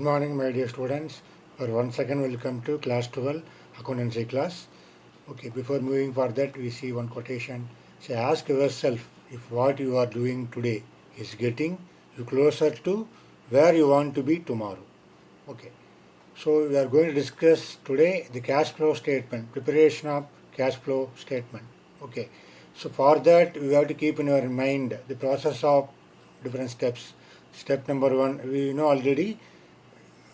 morning, my dear students. Once again, welcome to class 12, accountancy class. Okay, before moving further, we see one quotation. Say, ask yourself if what you are doing today is getting you closer to where you want to be tomorrow. Okay, so we are going to discuss today the cash flow statement, preparation of cash flow statement. Okay, so for that, we have to keep in our mind the process of different steps. Step number one, we know already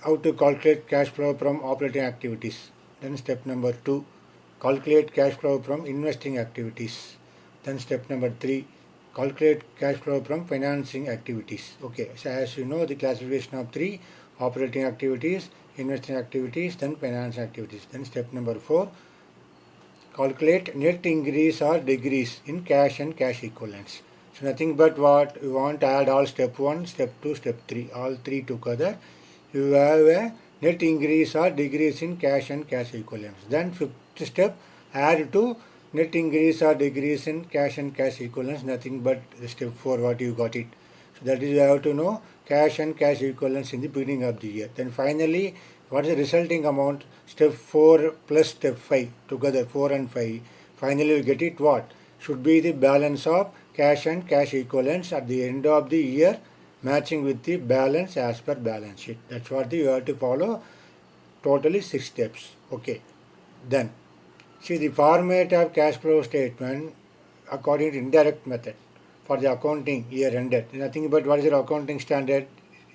how to calculate cash flow from operating activities. Then step number 2, calculate cash flow from investing activities. Then step number 3, calculate cash flow from financing activities. Okay, so as you know, the classification of 3, operating activities, investing activities, then finance activities. Then step number 4, calculate net increase or decrease in cash and cash equivalents. So nothing but what we want to add all step 1, step 2, step 3, all 3 together. You have a net increase or decrease in cash and cash equivalents. Then fifth step, add to net increase or decrease in cash and cash equivalents, nothing but step 4 what you got it. So that is you have to know cash and cash equivalents in the beginning of the year. Then finally, what is the resulting amount? Step 4 plus step 5 together, 4 and 5. Finally you get it what? Should be the balance of cash and cash equivalents at the end of the year, matching with the balance as per balance sheet. That's what you have to follow. Totally 6 steps. Okay. Then see the format of cash flow statement according to indirect method for the accounting year ended. Nothing but what is your accounting standard?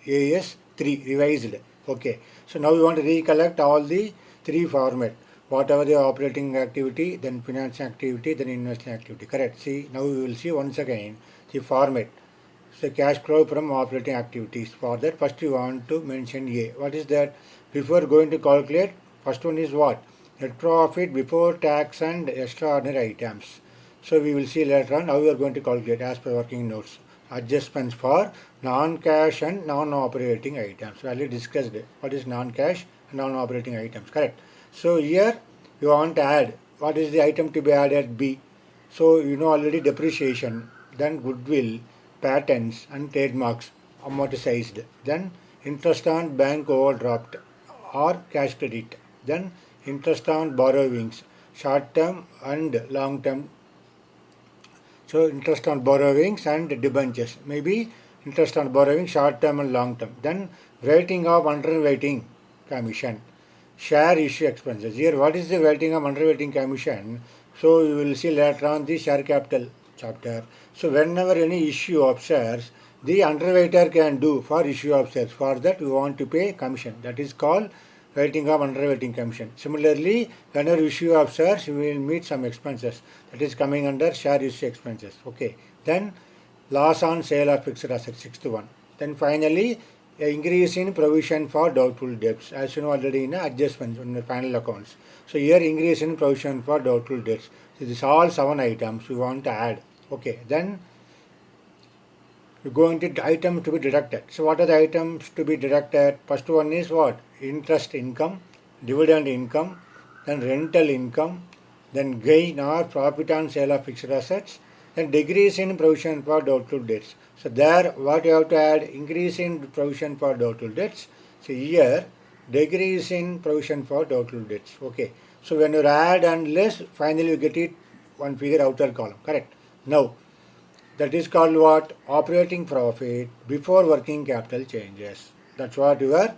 AS 3 revised. Okay. So now we want to recollect all the 3 format. Whatever the operating activity, then financing activity, then investing activity. Correct. See, now we will see once again the format. So cash flow from operating activities. For that, first you want to mention A. What is that? Before going to calculate, first one is what? Net profit before tax and extraordinary items. So we will see later on how we are going to calculate as per working notes. Adjustments for non-cash and non-operating items. We already discussed what is non-cash and non-operating items. Correct. So here you want to add. What is the item to be added? B. So you know already depreciation, then goodwill, patents and trademarks amortized, then interest on bank overdraft or cash credit, then interest on borrowings, short term and long term. So interest on borrowings and debentures, maybe interest on borrowing short term and long term. Then writing of underwriting commission, share issue expenses. Here what is the writing of underwriting commission? So you will see later on the share capital chapter. So whenever any issue of shares, the underwriter can do for issue of shares. For that we want to pay commission. That is called writing of underwriting commission. Similarly, whenever issue of shares, you will meet some expenses. That is coming under share issue expenses. Okay. Then loss on sale of fixed assets, 6th one. Then finally, increase in provision for doubtful debts. As you know already in adjustments in the final accounts. So here increase in provision for doubtful debts. So this all 7 items we want to add. Okay. Then you go into items to be deducted. So what are the items to be deducted? First one is what? Interest income, dividend income, then rental income, then gain or profit on sale of fixed assets, then decrease in provision for doubtful debts. So there what you have to add? Increase in provision for doubtful debts. So here decrease in provision for doubtful debts. Okay. So when you add and less, finally you get it one figure outer column. Correct. Now that is called what? Operating profit before working capital changes. That's what you are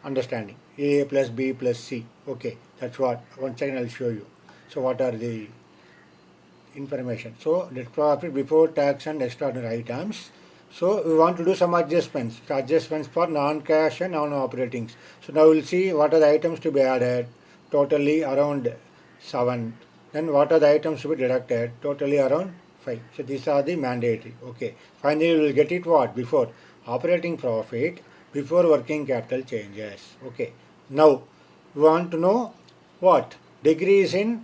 understanding. A plus B plus C. Okay, that's what. Once again I'll show you. So what are the information? So net profit before tax and extraordinary items. So we want to do some adjustments. So adjustments for non-cash and non-operatings. So now we'll see what are the items to be added. Totally around 7. Then what are the items to be deducted? Totally around 5. So these are the mandatory. Okay. Finally we will get it what? Before operating profit before working capital changes. Okay. Now we want to know what? Decrease in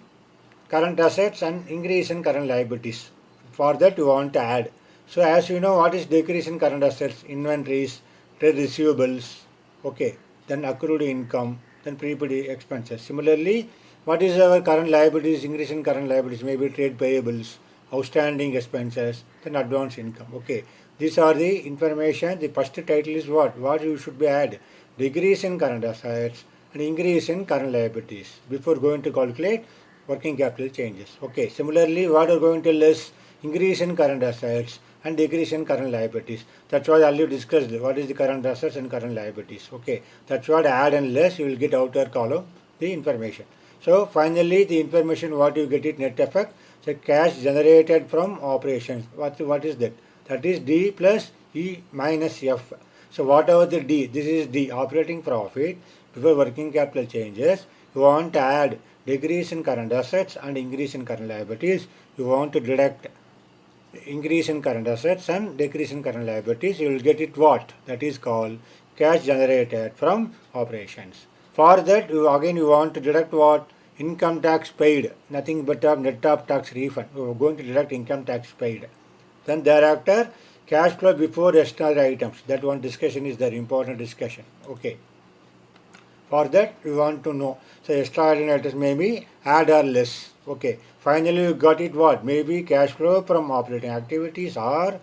current assets and increase in current liabilities. For that we want to add. So as you know, what is decrease in current assets? Inventories, trade receivables. Okay. Then accrued income, then prepaid expenses. Similarly, what is our current liabilities? Increase in current liabilities, maybe trade payables, outstanding expenses, then advance income. Okay. These are the information. The first title is what? What you should be add? decrease in current assets and increase in current liabilities before going to calculate working capital changes. Okay, similarly, what are going to less increase in current assets and decrease in current liabilities. That's what I already discussed. What is the current assets and current liabilities? Okay, that's what add and less you will get outer column the information. So finally, the information what you get it net effect. So cash generated from operations. What is that? That is D plus E minus F. So whatever the D, this is D operating profit before working capital changes. You want to add decrease in current assets and increase in current liabilities. You want to deduct increase in current assets and decrease in current liabilities. You will get it what? That is called cash generated from operations. For that, you want to deduct what? Income tax paid, nothing but a net of tax refund. We are going to deduct income tax paid. Then thereafter, cash flow before extraordinary items. That one discussion is the important discussion. Okay. For that, we want to know. So extraordinary items may be add or less. Okay. Finally, you got it what? Maybe cash flow from operating activities, or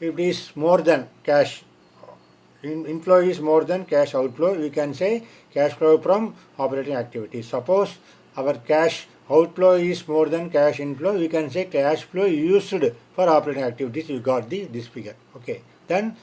if it is more than cash inflow is more than cash outflow, we can say cash flow from operating activities. Suppose our cash outflow is more than cash inflow, we can say cash flow used for operating activities. You got this figure. Okay. Then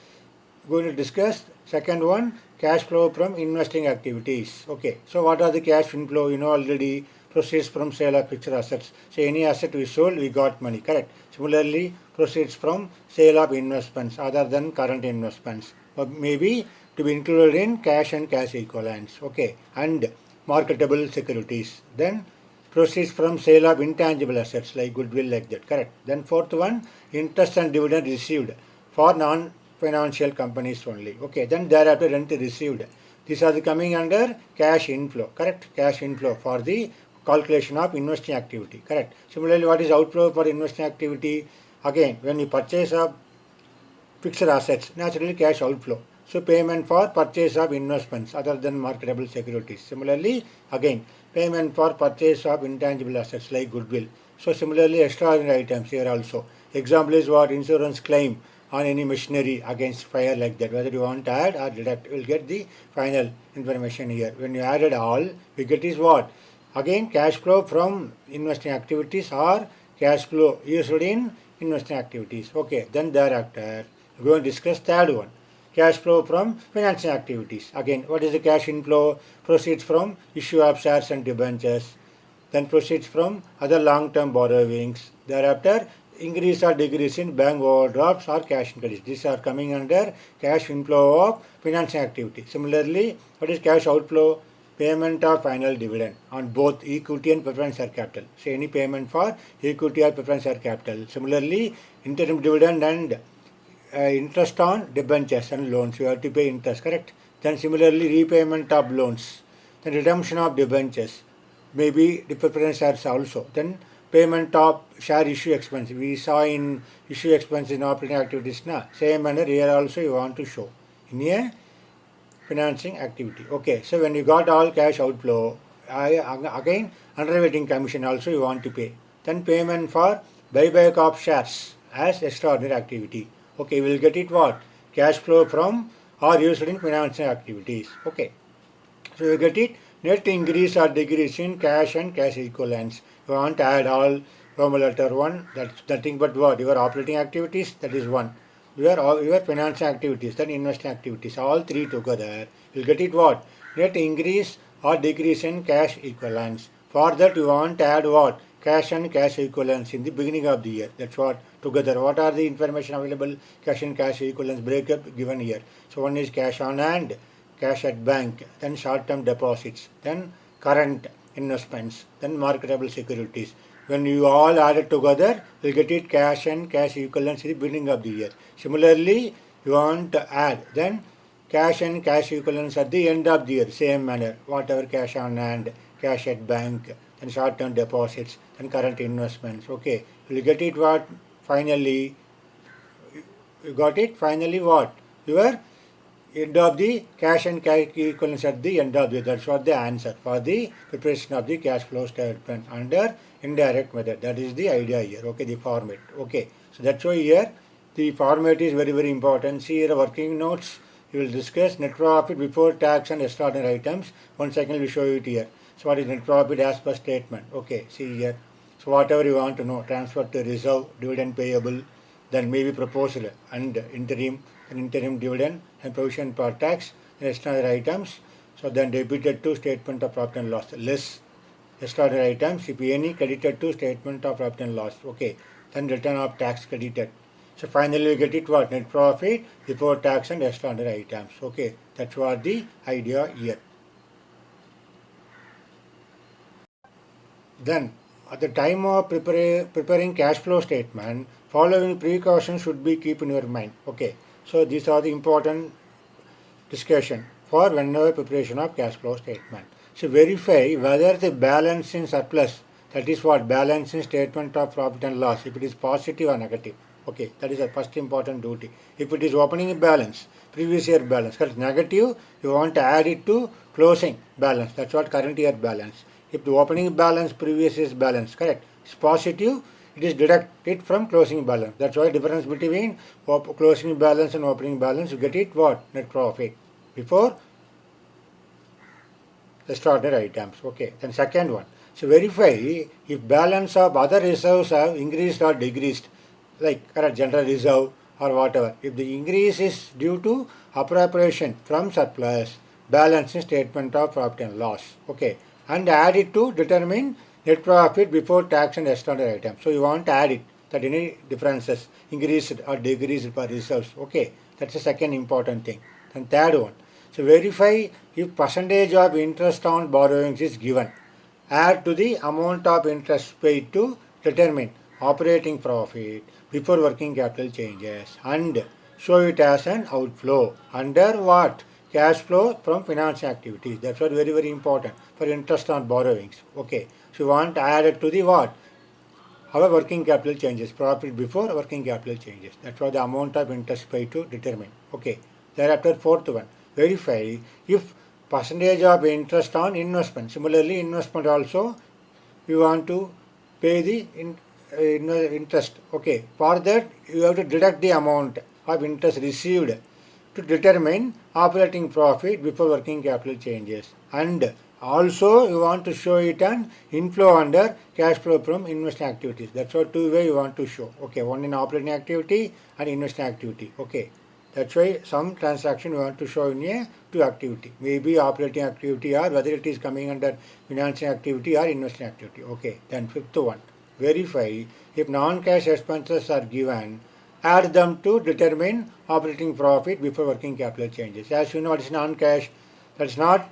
going to discuss second one, cash flow from investing activities. Okay. So what are the cash inflow? You know already, proceeds from sale of fixed assets. So any asset we sold, we got money. Correct. Similarly, proceeds from sale of investments other than current investments, or maybe to be included in cash and cash equivalents. Okay. And marketable securities. Then proceeds from sale of intangible assets like goodwill, like that. Correct. Then fourth one, interest and dividend received for non-financial companies only. Okay. Then thereafter rent received. These are the coming under cash inflow. Correct. Cash inflow for the calculation of investing activity. Correct. Similarly, what is outflow for investing activity? Again, when you purchase of fixed assets, naturally cash outflow. So payment for purchase of investments other than marketable securities. Similarly, again, payment for purchase of intangible assets like goodwill. So similarly, extraordinary items here also. Example is what? Insurance claim on any machinery against fire, like that. Whether you want to add or deduct, you will get the final information here. When you added all, we get is what? Again, cash flow from investing activities or cash flow used in investing activities. Okay, then thereafter, we are going to discuss third one. Cash flow from financing activities. Again, what is the cash inflow? Proceeds from issue of shares and debentures. Then proceeds from other long-term borrowings. Thereafter, increase or decrease in bank overdrafts or cash credits. These are coming under cash inflow of financing activity. Similarly, what is cash outflow? Payment of final dividend on both equity and preference share capital. So any payment for equity or preference share capital. Similarly, interim dividend and interest on debentures and loans. You have to pay interest, correct? Then similarly, repayment of loans. Then redemption of debentures. Maybe the preference shares also. Then payment of share issue expense. We saw in issue expense in operating activities. Same manner here also you want to show in a financing activity. Okay, so when you got all cash outflow, again underwriting commission also you want to pay. Then payment for buyback of shares as extraordinary activity. Okay, we will get it what? Cash flow from or used in financing activities. Okay, so you get it net increase or decrease in cash and cash equivalents. You want to add all Roman letter 1, that's nothing but what? Your operating activities, that is 1. Your financing activities, then investing activities, all three together, you'll get it what? Net increase or decrease in cash equivalents. For that you want to add what? Cash and cash equivalents in the beginning of the year. That's what together. What are the information available? Cash and cash equivalents breakup given here. So one is cash on hand, cash at bank, then short-term deposits, then current investments, then marketable securities. When you all add it together, you get it cash and cash equivalents in the beginning of the year. Similarly, you want to add then cash and cash equivalents at the end of the year, same manner. Whatever cash on hand, cash at bank, then short-term deposits, then current investments. Okay, you will get it what? Finally, you got it? Finally what? Your end of the cash and cash equivalents at the end of the year. That's what the answer for the preparation of the cash flow statement under indirect method. That is the idea here. Okay, the format. Okay, so that's why here the format is very, very important. See here working notes. we will discuss net profit before tax and extraordinary items. 1 second, we will show you it here. So what is net profit as per statement? Okay, see here. So whatever you want to know, transfer to reserve, dividend payable, then maybe proposal and interim dividend and provision for tax and extraordinary items. So then debited to statement of profit and loss, less extraordinary items, if any, credited to statement of profit and loss. Okay, then return of tax credited. So finally we get it what? Net profit before tax and extraordinary items. Okay, that's what the idea here. Then at the time of preparing cash flow statement, following precautions should be keep in your mind. Okay, so these are the important discussion for whenever preparation of cash flow statement. So verify whether the balance in surplus, that is what balance in statement of profit and loss, if it is positive or negative. Okay, that is the first important duty. If it is opening balance, previous year balance, correct, negative, you want to add it to closing balance. That's what current year balance. If the opening balance, previous year's balance, correct, is positive, it is deducted from closing balance. That's why difference between closing balance and opening balance, you get it what? Net profit before extraordinary items. Okay, then second one. So verify if balance of other reserves have increased or decreased, like correct general reserve or whatever. If the increase is due to appropriation from surplus, balance in statement of profit and loss. Okay, and add it to determine net profit before tax and extraordinary items. So you want to add it, that any differences increased or decreased for reserves. Okay, that's the second important thing. Then third one. So verify if percentage of interest on borrowings is given. Add to the amount of interest paid to determine operating profit before working capital changes and show it as an outflow under what? Cash flow from financial activities. That's what very very important for interest on borrowings. Okay. So you want to add it to the what? Our working capital changes. Profit before working capital changes. That's what the amount of interest paid to determine. Okay. Thereafter fourth one. Verify if percentage of interest on investment. Similarly, investment also you want to pay the interest. Okay, for that you have to deduct the amount of interest received to determine operating profit before working capital changes. And also you want to show it an inflow under cash flow from investing activities. That's what two way you want to show. Okay, one in operating activity and investing activity. Okay. That's why some transaction we want to show in a two activity. Maybe operating activity or whether it is coming under financing activity or investing activity. Okay. Then fifth one. Verify if non-cash expenses are given, add them to determine operating profit before working capital changes. As you know, it is non-cash. That's not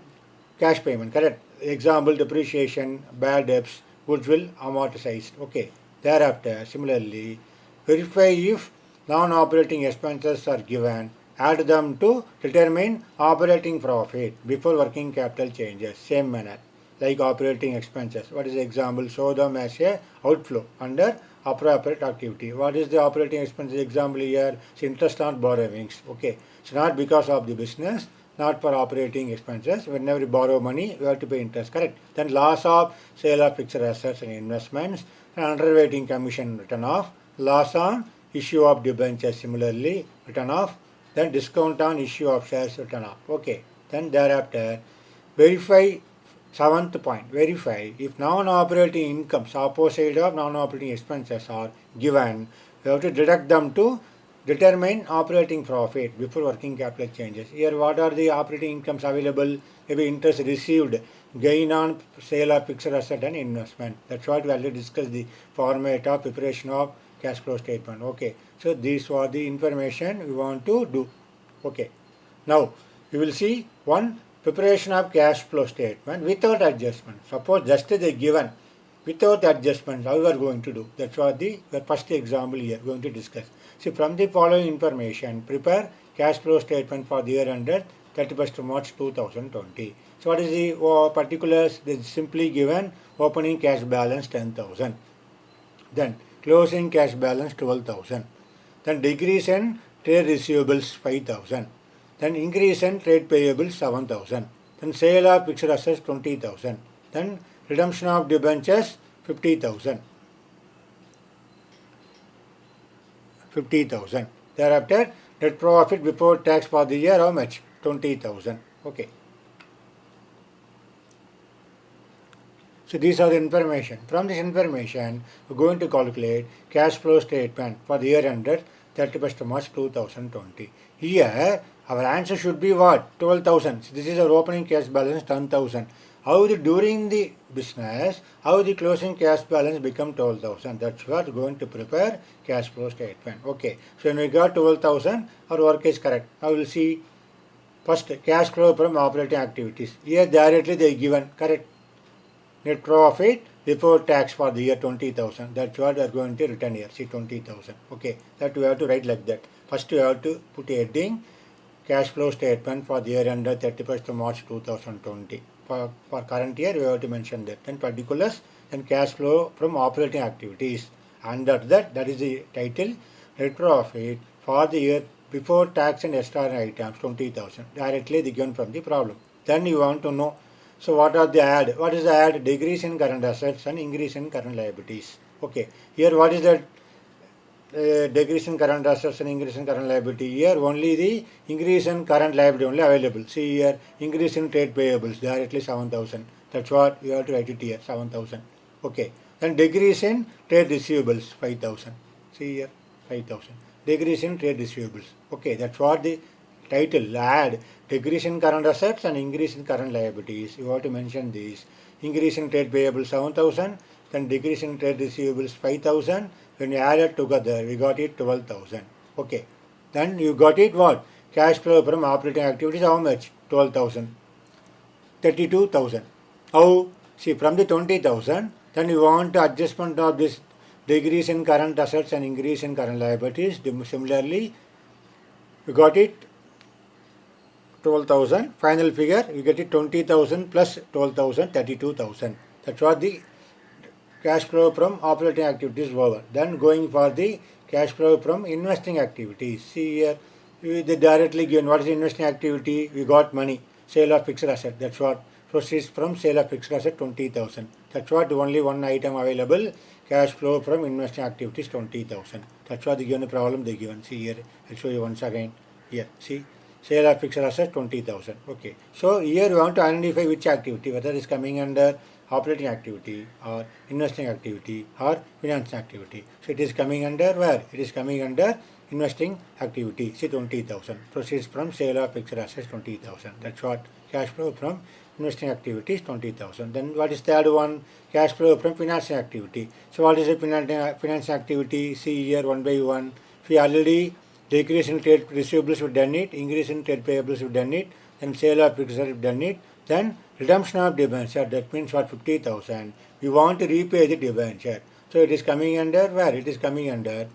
cash payment. Correct. Example, depreciation, bad debts, goodwill amortized. Okay. Thereafter, similarly, verify if non-operating expenses are given, add them to determine operating profit before working capital changes. Same manner, like operating expenses. What is the example? Show them as a outflow under appropriate activity. What is the operating expenses example here? It's interest on borrowings. Okay, it's not because of the business, not for operating expenses. Whenever you borrow money, you have to pay interest. Correct. Then loss of sale of fixed assets and investments, and underwriting commission written off, loss on issue of debentures similarly written off, then discount on issue of shares written off. Okay, then thereafter verify, seventh point, verify if non-operating incomes opposite of non-operating expenses are given, you have to deduct them to determine operating profit before working capital changes. Here what are the operating incomes available? Maybe interest received, gain on sale of fixed asset and investment. That's what we already discussed, the format of preparation of cash flow statement. Okay, so these are the information we want to do. Okay, now we will see one preparation of cash flow statement without adjustment. Suppose just they given without adjustment, how we are going to do. That's what the first example here going to discuss. See, from the following information, prepare cash flow statement for the year ended 31st March 2020. So what is the particulars? They simply given opening cash balance 10,000. Then closing cash balance 12,000. Then decrease in trade receivables 5,000. Then increase in trade payables 7,000. Then sale of fixed assets 20,000. Then redemption of debentures 50,000. 50,000. Thereafter Net profit before tax for the year, how much? 20,000. Okay. So these are the information. From this information, we're going to calculate cash flow statement for the year ended 31st March 2020. Here, our answer should be what? 12,000. So this is our opening cash balance 10,000. During the business, how the closing cash balance become 12,000? That's what we're going to prepare cash flow statement. Okay. So when we got 12,000, our work is correct. Now we'll see first cash flow from operating activities. Here directly they given correct. Net profit before tax for the year 20,000. That's what we are going to return here. See 20,000. Okay, that we have to write like that. First we have to put a heading cash flow statement for the year ended 31st March 2020. For current year we have to mention that. Then particulars, then cash flow from operating activities. Under that is the title, net profit for the year before tax and extraordinary items 20,000. Directly given from the problem. Then you want to know. So what are the add? What is the add? Decrease in current assets and increase in current liabilities. Okay. Here what is that? Decrease in current assets and increase in current liability. Here only the increase in current liability only available. See here, increase in trade payables directly 7,000. That's what you have to write it here, 7,000. Okay. Then decrease in trade receivables 5,000. See here, 5,000. Decrease in trade receivables. Okay, that's what the title add. Decrease in current assets and increase in current liabilities. You have to mention these. Increase in trade payables 7,000, then decrease in trade receivables 5,000. When you add it together, we got it 12,000. Okay. Then you got it what? Cash flow from operating activities, how much? 12,000. 32,000. How? See, from the 20,000, then you want adjustment of this decrease in current assets and increase in current liabilities. Similarly, you got it 12,000. Final figure, you get it 20,000 plus 12,000, 32,000. That's what the cash flow from operating activities over. Then going for the cash flow from investing activities. See here, they directly given what is the investing activity? We got money, sale of fixed asset. That's what proceeds from sale of fixed asset 20,000. That's what only one item available. Cash flow from investing activities 20,000. That's what the given problem they given. See here, I'll show you once again. Here, see. Sale of fixed asset 20,000. Okay. So here we want to identify which activity, whether it is coming under operating activity or investing activity or financing activity. So it is coming under where? It is coming under investing activity. See 20,000. Proceeds from sale of fixed assets 20,000. That's what cash flow from investing activity is 20,000. Then what is the third one? Cash flow from financing activity. So what is the financing activity? See here one by one. We already decrease in trade receivables we've done it, increase in trade payables we've done it, then sale of fixed assets we've done it, then redemption of debenture, that means what 50,000. We want to repay the debenture. So it is coming under where? It is coming under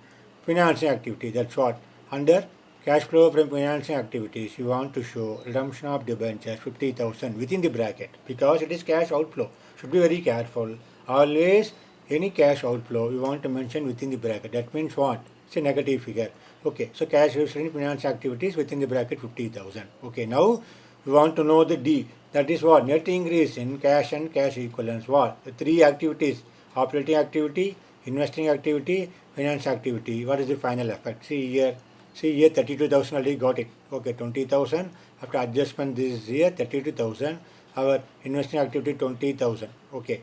financing activity. That's what. Under cash flow from financing activities, you want to show redemption of debentures 50,000 within the bracket because it is cash outflow. Should be very careful. Always any cash outflow you want to mention within the bracket. That means what? It's a negative figure. Okay, so cash used in finance activities within the bracket 50,000. Okay, now we want to know the D. That is what? Net increase in cash and cash equivalents. What? The three activities: operating activity, investing activity, finance activity. What is the final effect? See here 32,000 already got it. Okay, 20,000. After adjustment, this is here 32,000. Our investing activity 20,000. Okay,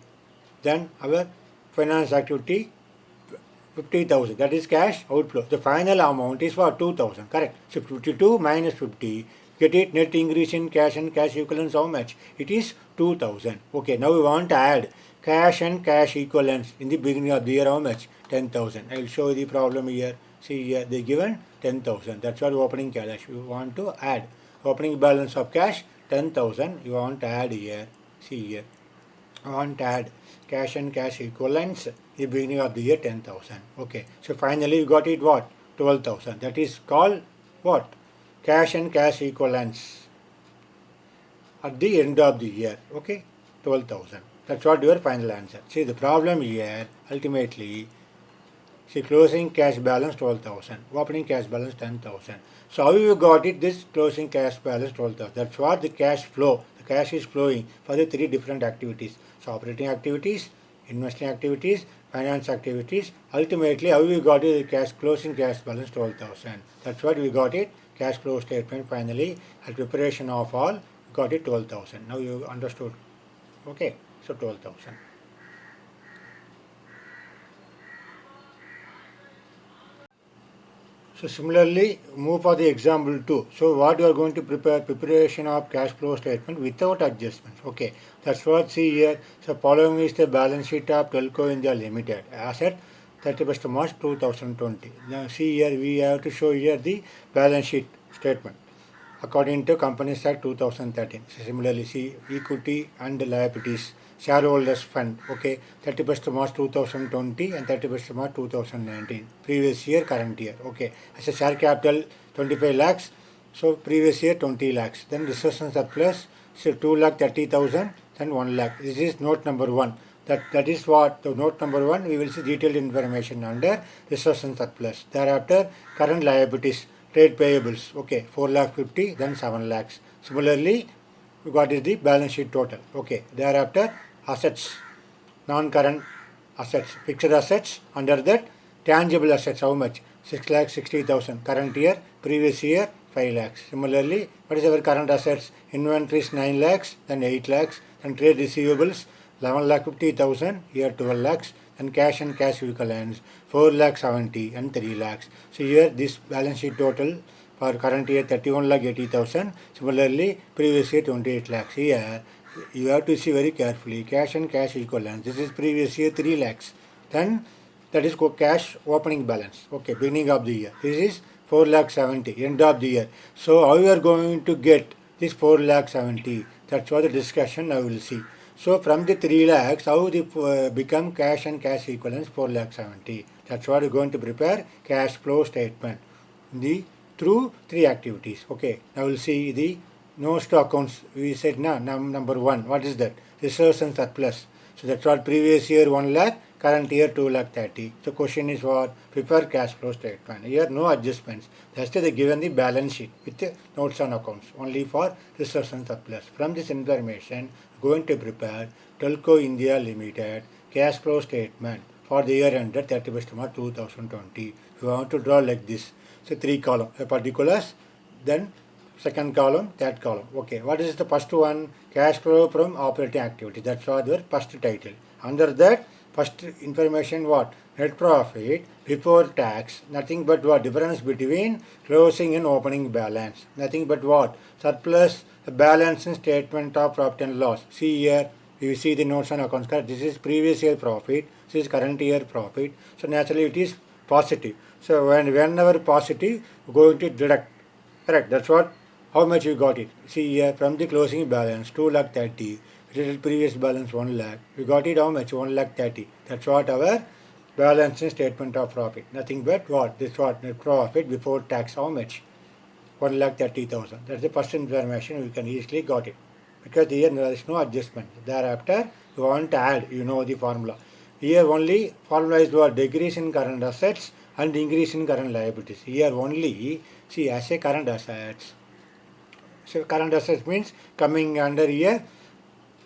then our finance activity 50,000. That is cash outflow. The final amount is for 2,000. Correct. So 52 minus 50. Get it? Net increase in cash and cash equivalents how much? It is 2,000. Okay. Now we want to add cash and cash equivalents in the beginning of the year how much? 10,000. I will show you the problem here. See here they given 10,000. That's what opening cash. You want to add opening balance of cash 10,000. You want to add here. See here. I want to add cash and cash equivalents in the beginning of the year 10,000. Okay. So finally you got it what? 12,000. That is called what? Cash and cash equivalents at the end of the year. Okay. 12,000. That's what your final answer. See the problem here ultimately. See closing cash balance 12,000. Opening cash balance 10,000. So how you got it? This closing cash balance 12,000. That's what the cash flow. The cash is flowing for the three different activities. So operating activities, investing activities, finance activities. Ultimately, how we got it? Cash closing cash balance 12,000. That's what we got it. Cash flow statement finally at preparation of all we got it 12,000. Now you understood. Okay, so 12,000. So similarly, move for the example 2. So what you are going to prepare, preparation of cash flow statement without adjustments. Okay, that's what see here. So following is the balance sheet of Telco India Limited. Asset 31st March 2020. Now see here we have to show here the balance sheet statement according to Companies Act 2013. So similarly, see equity and liabilities, shareholders fund, okay, 31st March 2020 and 31st March 2019. Previous year, current year, okay. As a share capital, 25 lakhs, so previous year 20 lakhs. Then reserves and surplus, so 2 lakh 30,000, then 1 lakh. This is note number 1. That is what the note number 1. We will see detailed information under reserves and surplus. Thereafter, current liabilities, trade payables, okay, 4 lakh 50, then 7 lakhs. Similarly, what is the balance sheet total? Okay, thereafter, assets, non-current assets, fixed assets, under that, tangible assets, how much? 6 lakh 60,000, current year, previous year, 5 lakhs. Similarly, what is our current assets? Inventories 9 lakhs, then 8 lakhs, then trade receivables 11 lakh 50,000, here 12 lakhs, and cash and cash equivalents 4 lakh 70 and 3 lakhs. So here this balance sheet total for current year 31 lakh 80,000. Similarly, previous year 28 lakhs. Here you have to see very carefully cash and cash equivalents. This is previous year 3 lakhs. Then that is cash opening balance. Okay, beginning of the year. This is 4 lakh 70, end of the year. So how you are going to get this 4 lakh 70? That's what the discussion I will see. So from the 3 lakhs, how they become cash and cash equivalents 4 lakh 70. That's what you're going to prepare cash flow statement through 3 activities. Okay, now we'll see the notes to accounts. We said number 1. What is that? Reserves and surplus. So that's what previous year 1 lakh, current year 2 lakh 30. So question is what? Prepare cash flow statement. Here no adjustments. That's they given the balance sheet with the notes on accounts only for reserves and surplus. From this information, going to prepare Telco India Limited cash flow statement for the year ended 31st March 2020. You want to draw like this. So 3 column, particulars, then second column, third column. Okay, what is the first one? Cash flow from operating activity. That's what your first title. Under that, first information what? Net profit before tax. Nothing but what? Difference between closing and opening balance. Nothing but what? Surplus, balance in statement of profit and loss. See here, you see the notes on accounts. This is previous year profit. This is current year profit. So naturally it is positive. So whenever positive, going to deduct. Correct. That's what. How much you got it? See here from the closing balance 2 lakh 30. Previous balance 1 lakh. We got it how much? 1 lakh 30. That's what our balance in statement of profit. Nothing but what? This what? Net profit before tax. How much? 1 lakh 30,000. That's the first information we can easily got it. Because here there is no adjustment. Thereafter you want to add. You know the formula. Here only formula is what? Decrease in current assets and increase in current liabilities. Here only see as a current assets. So current assets means coming under here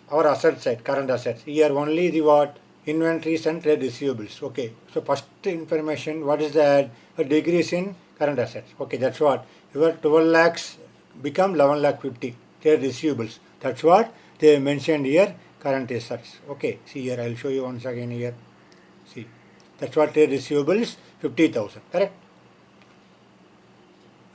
our asset side, current assets. Here only the what? Inventories and trade receivables. Okay. So first information, what is that? A decrease in current assets. Okay, that's what. Your 12 lakhs become 11 lakh 50. Trade receivables. That's what they mentioned here, current assets. Okay, see here, I'll show you once again here. See, that's what trade receivables, 50,000. Correct?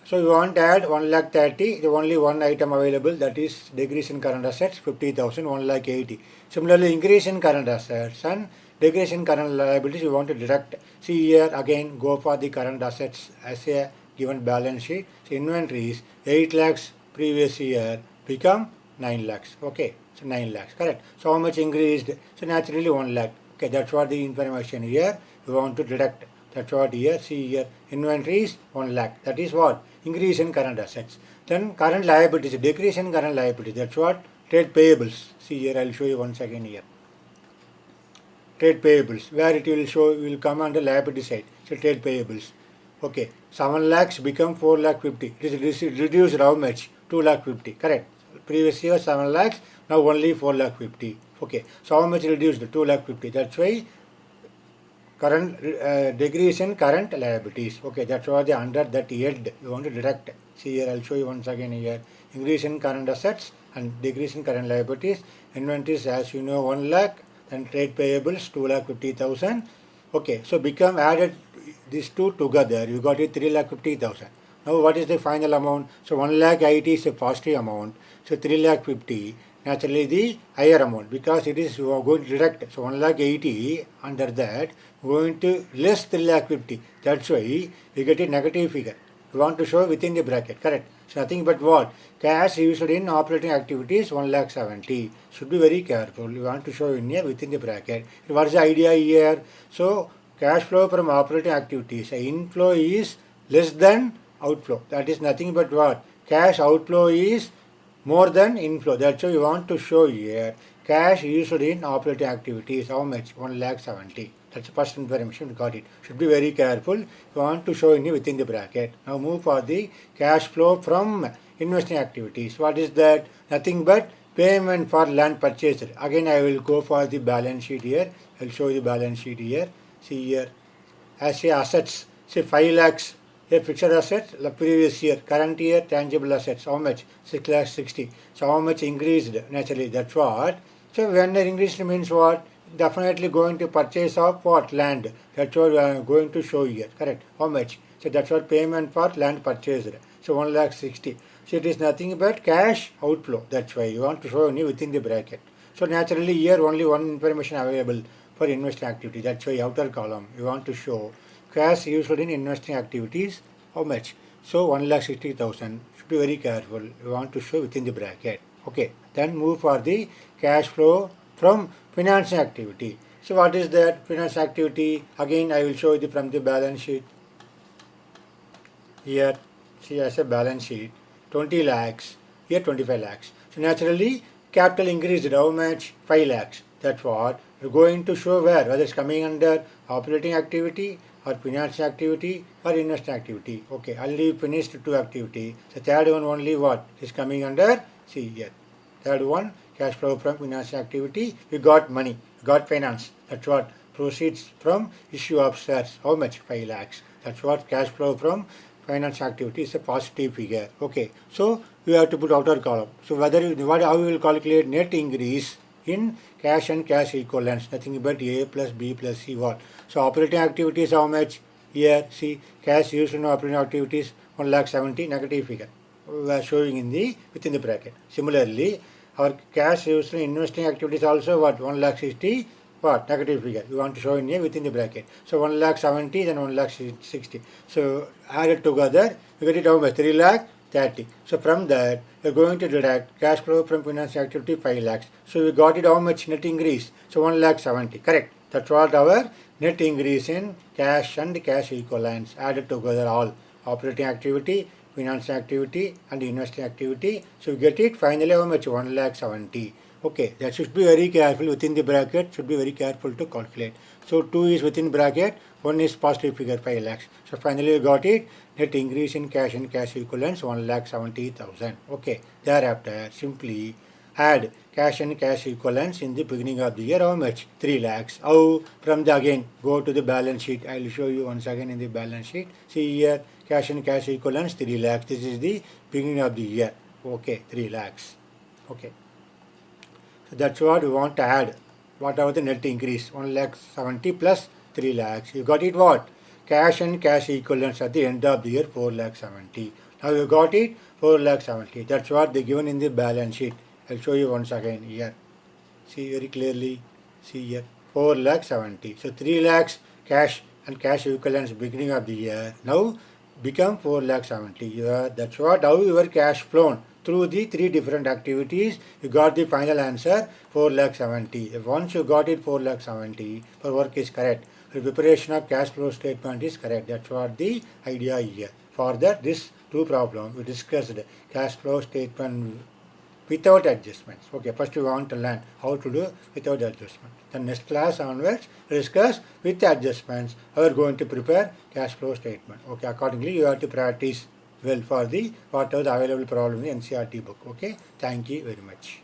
So you want to add 1 lakh 30, the only one item available, that is decrease in current assets 50,000, 1 lakh 80. Similarly, increase in current assets and decrease in current liabilities you want to deduct. See here again, go for the current assets as a given balance sheet. So inventories 8 lakhs previous year become 9 lakhs. Okay, so 9 lakhs, correct. So how much increased? So naturally 1 lakh. Okay, that's what the information here you want to deduct. That's what here, see here, inventories 1 lakh. That is what? Increase in current assets. Then current liabilities, decrease in current liabilities. That's what? Trade payables. See here, I'll show you once again here. Trade payables, where it will show, will come under liability side. So trade payables. Okay, 7 lakhs become 4 lakh 50. It is reduced how much? 2 lakh 50. Correct. Previous year 7 lakhs, now only 4 lakh 50. Okay, so how much reduced? 2 lakh 50. That's why current decrease in current liabilities. Okay, that's what the under that head you want to deduct. See here, I'll show you once again here. Increase in current assets and decrease in current liabilities. Inventories, as you know, 1 lakh. Then trade payables, 2,50,000. Okay, so become added these two together. You got it 3,50,000. Now what is the final amount? So 1 lakh 80 is a positive amount. So 3 lakh 50. Naturally the higher amount because it is going to deduct. So 1 lakh 80 under that going to less 3 lakh 50. That's why we get a negative figure. We want to show within the bracket. Correct. So nothing but what? Cash used in operating activities 1 lakh 70. Should be very careful. We want to show in here within the bracket. What is the idea here? So cash flow from operating activities. Inflow is less than outflow. That is nothing but what? Cash outflow is more than inflow. That's why we want to show here. Cash used in operating activities. How much? 1 lakh 70. That's the first information. We got it. Should be very careful. We want to show in within the bracket. Now move for the cash flow from investing activities. What is that? Nothing but payment for land purchased. Again, I will go for the balance sheet here. I'll show you the balance sheet here. See here. As say assets, say 5 lakhs. A fixed asset, the previous year, current year, tangible assets, how much? 6 lakh 60. So how much increased? Naturally, that's what. So when the increased means what? Definitely going to purchase of what? Land. That's what we are going to show here. Correct. How much? So that's what payment for land purchased. So 1 lakh 60. So it is nothing but cash outflow. That's why you want to show only within the bracket. So naturally here only one information available for investing activity. That's why outer column you want to show cash used in investing activities, how much? So 1,60,000. Should be very careful. You want to show within the bracket. Okay. Then move for the cash flow from financing activity. So what is that finance activity? Again, I will show you from the balance sheet. Here, see as a balance sheet, 20 lakhs. Here 25 lakhs. So naturally, capital increased. How much? 5 lakhs. That's what we're going to show where? Whether it's coming under operating activity or financial activity or investing activity. Okay, only finished two activity. The third one only what is coming under? See here. Third one, cash flow from financial activity. We got money, we got finance. That's what proceeds from issue of shares. How much? 5 lakhs. That's what cash flow from finance activity is a positive figure. Okay, so we have to put outer column. So how we will calculate net increase in cash and cash equivalents, nothing but A plus B plus C what. So operating activities how much? Here see cash used in operating activities 1 lakh 70 negative figure. We are showing in the within the bracket. Similarly, our cash used in investing activities also what 1 lakh 60 what negative figure. We want to show in here within the bracket. So 1 lakh 70 then 1 lakh 60. So added together we get it how much? 3 lakh 30. So from that, we are going to deduct cash flow from financial activity 5 lakhs. So we got it how much net increase? So 1 lakh 70. Correct. That's what our net increase in cash and cash equivalents added together all operating activity, financial activity and investing activity. So we get it finally how much? 1 lakh 70. Okay, that should be very careful within the bracket, should be very careful to calculate. So 2 is within bracket, 1 is positive figure 5 lakhs. So finally we got it, net increase in cash and cash equivalents 1 lakh 70,000. Okay, thereafter simply add cash and cash equivalents in the beginning of the year how much? 3 lakhs. How? From the again go to the balance sheet. I will show you once again in the balance sheet. See here cash and cash equivalents 3 lakhs. This is the beginning of the year. Okay, 3 lakhs. Okay. So that's what we want to add. Whatever the net increase 1 lakh 70 plus 3 lakhs. You got it what? Cash and cash equivalents at the end of the year 4 lakh 70. Now you got it 4 lakh 70. That's what they given in the balance sheet. I'll show you once again here. See very clearly. See here 4 lakh 70. So 3 lakhs cash and cash equivalents beginning of the year. Now become 4 lakh 70. Yeah, that's what how your cash flown through the 3 different activities. You got the final answer 4 lakh 70. If once you got it 4 lakh 70, your work is correct. The preparation of cash flow statement is correct. That's what the idea here. For that, this 2 problem we discussed cash flow statement without adjustments. Okay, first we want to learn how to do without adjustment. Then next class onwards, we discuss with adjustments how we are going to prepare cash flow statement. Okay, accordingly you have to practice well for the whatever the available problem in the NCERT book. Okay, thank you very much.